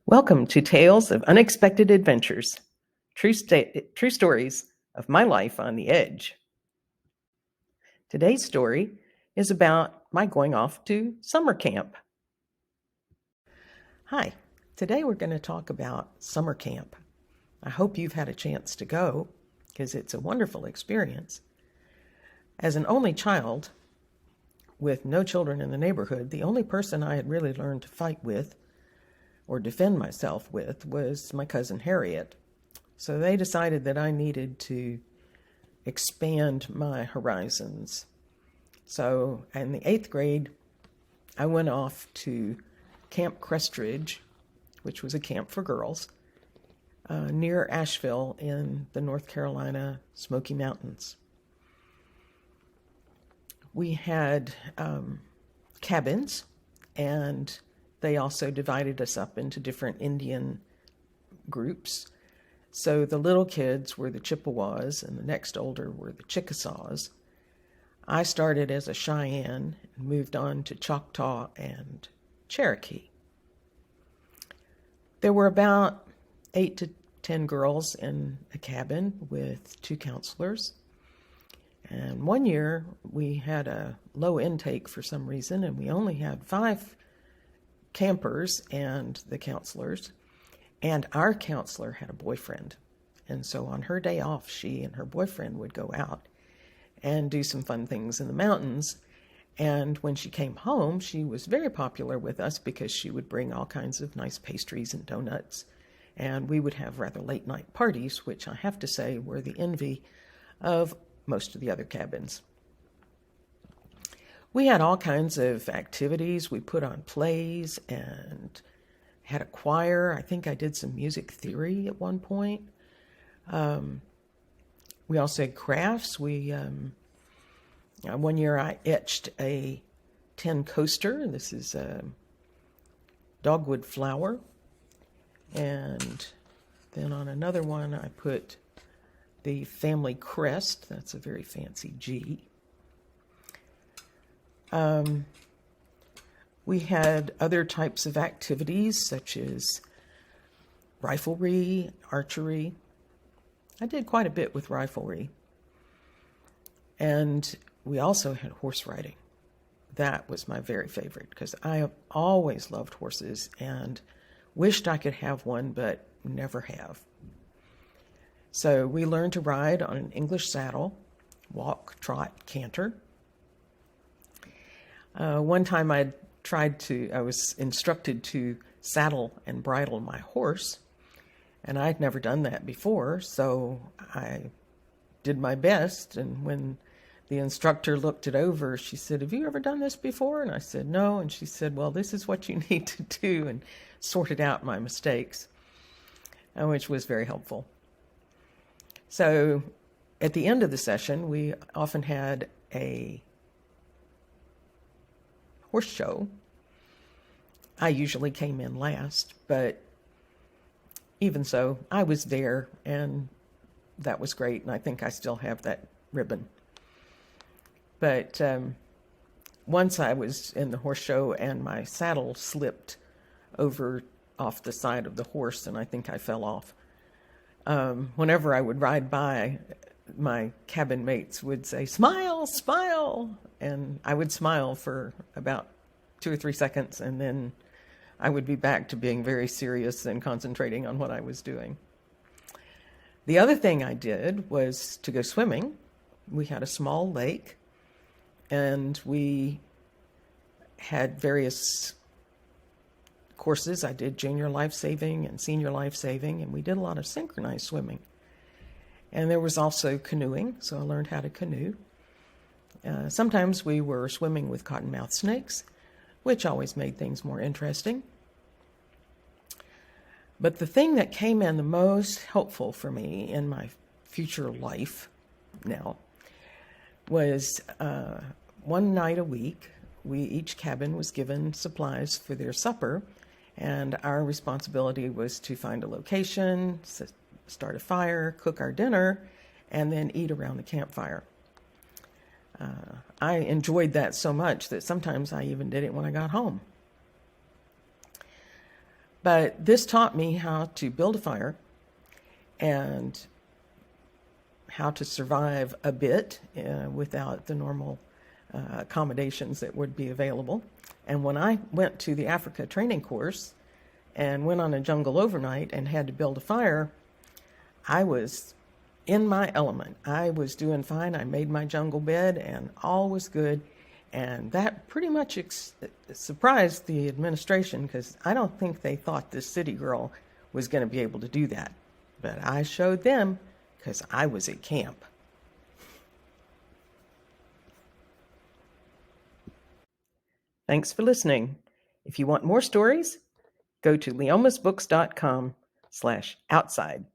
Welcome to Tales of Unexpected Adventures, true stories of my life on the edge. Today's story is about my going off to summer camp. Hi, today we're going to talk about summer camp. I hope you've had a chance to go because it's a wonderful experience. As an only child with no children in the neighborhood, the only person I had really learned to fight with or defend myself with was my cousin Harriet. So they decided that I needed to expand my horizons. So in the 8th grade, I went off to Camp Crestridge, which was a camp for girls, near Asheville in the North Carolina Smoky Mountains. We had cabins, and they also divided us up into different Indian groups. So the little kids were the Chippewas, and the next older were the Chickasaws. I started as a Cheyenne and moved on to Choctaw and Cherokee. There were about 8 to 10 girls in a cabin with 2 counselors. And one year we had a low intake for some reason, and we only had 5 campers and the counselors, and our counselor had a boyfriend. And so on her day off, she and her boyfriend would go out and do some fun things in the mountains. And when she came home, she was very popular with us because she would bring all kinds of nice pastries and donuts. And we would have rather late night parties, which I have to say were the envy of most of the other cabins. We had all kinds of activities. We put on plays and had a choir. I think I did some music theory at one point. We also had crafts. One year I etched a tin coaster. This is dogwood flower. And then on another one I put the family crest. That's a very fancy G. We had other types of activities such as riflery, archery. I did quite a bit with riflery. And we also had horse riding. That was my very favorite because I have always loved horses and wished I could have one, but never have. So we learned to ride on an English saddle, walk, trot, canter. One time I was instructed to saddle and bridle my horse, and I'd never done that before, so I did my best. And when the instructor looked it over, she said, "Have you ever done this before?" And I said, "No." And she said, "Well, this is what you need to do," and sorted out my mistakes, which was very helpful. So at the end of the session, we often had a horse show. I usually came in last, but even so, I was there, and that was great, and I think I still have that ribbon. But once I was in the horse show, and my saddle slipped over off the side of the horse, and I think I fell off. Whenever I would ride by, my cabin mates would say, "Smile, smile," and I would smile for about 2 or 3 seconds, and then I would be back to being very serious and concentrating on what I was doing. The other thing I did was to go swimming. We had a small lake, and we had various courses. I did junior life saving and senior life saving, and we did a lot of synchronized swimming. And there was also canoeing, so I learned how to canoe. Sometimes we were swimming with cottonmouth snakes, which always made things more interesting. But the thing that came in the most helpful for me in my future life now was one night a week, each cabin was given supplies for their supper, and our responsibility was to find a location, start a fire, cook our dinner, and then eat around the campfire. I enjoyed that so much that sometimes I even did it when I got home. But this taught me how to build a fire and how to survive a bit without the normal accommodations that would be available. And when I went to the Africa training course and went on a jungle overnight and had to build a fire, I was in my element. I was doing fine. I made my jungle bed and all was good. And that pretty much surprised the administration because I don't think they thought this city girl was going to be able to do that. But I showed them because I was at camp. Thanks for listening. If you want more stories, go to leomasbooks.com/outside.